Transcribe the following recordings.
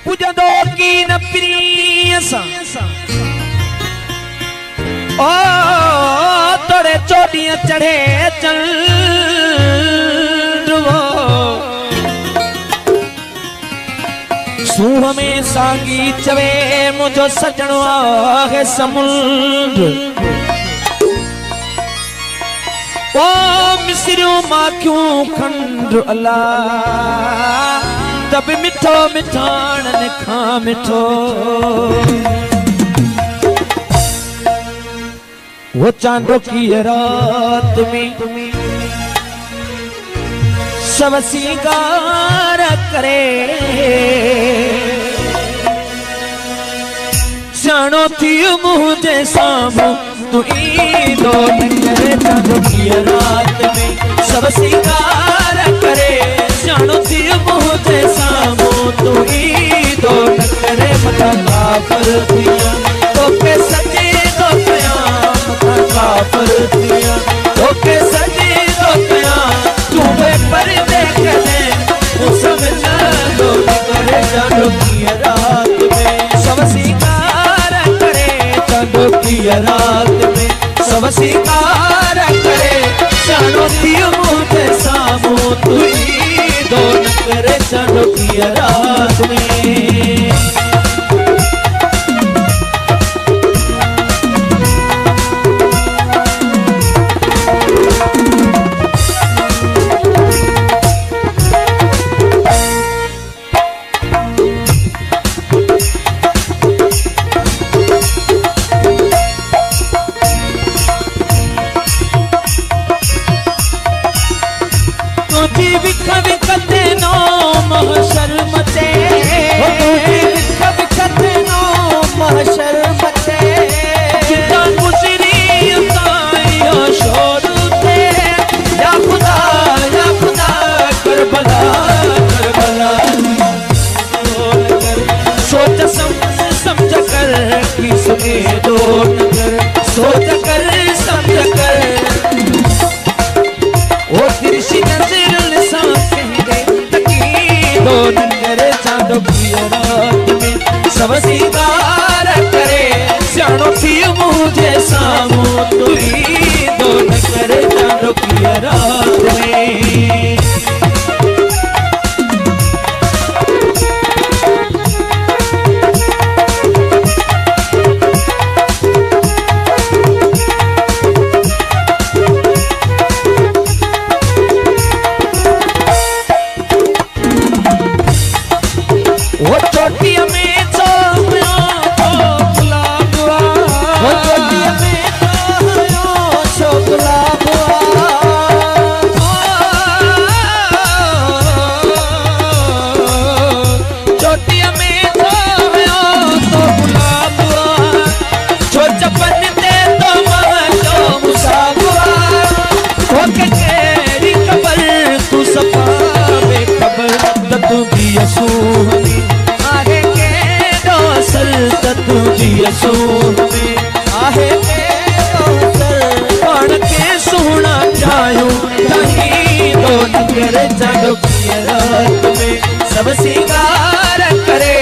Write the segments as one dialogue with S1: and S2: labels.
S1: पुजंदो की न प्रियसा ओ तोड़े चोटियां चढ़े चल सूह में सांगी चवे मुझो सजणो आहे समुंड ओ मिसरियों माखियों खंड अल्लाह तब मिठो मिठान ने खा मिठो वो चांदो की रात में सब सिंगार करे जानो थी मुझे सामो तू ईदो न करे चांदो की रात में सब सिंगार करे जानो थी मुझे सामो तू ईदो न करे मता काफर दिया तो के सजे दो कयाम मता काफर दिया तो के सजे दो कयाम तुम्हें पर देखने समझ लो करे जानो की रात में सब सिंगार करे जानो की रात में सब सिंगार करे जानो थी मुझे सामो तू ईदो न करे जानो की रात में सोच कर समझ कर वो तिरछी नजर से कह दे तकीदो न करे चांदो की रात में सब सिंगार करे जानो थी मुझे सामो तू ईदो न करे चांदो की रात में आहे के दोसर तुझी सूह में आहे के दोसर पण के सुना चाहूं कहीं दो नगर जानो की रात में सब सिंगार करे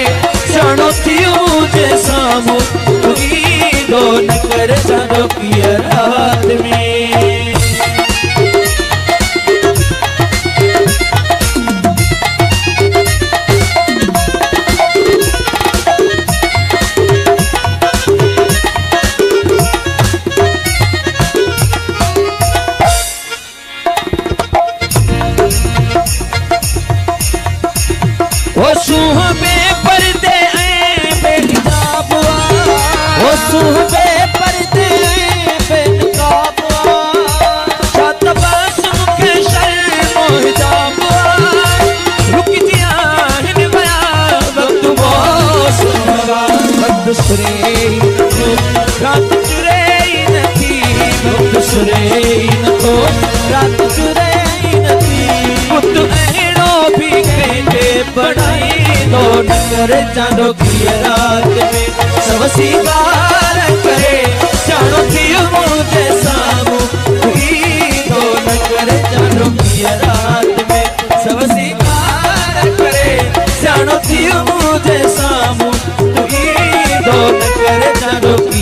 S1: जानो थी मुझे सामो तू ईदो नगर जानो की रात में सूह में पर्दे बेनकाब वो सूह में पर्दे बेनकाब छत बस मुखे शर्म हिजाब रुक जिया हिन बया वक्त वो सुनवा वक्त सुरे रात चुरे न थी वक्त सुरे न तो रात चुरे न थी पुत अहिड़ो भी कंहिंजे बढ़ाई दो नगर चांदो की रात में सब सिंगार करे जानो थी मुझे सामो दो नगर चांदो की रात में सब सिंगार करे जानो थियो मुझे सामू तू ईंदो न करे जानो की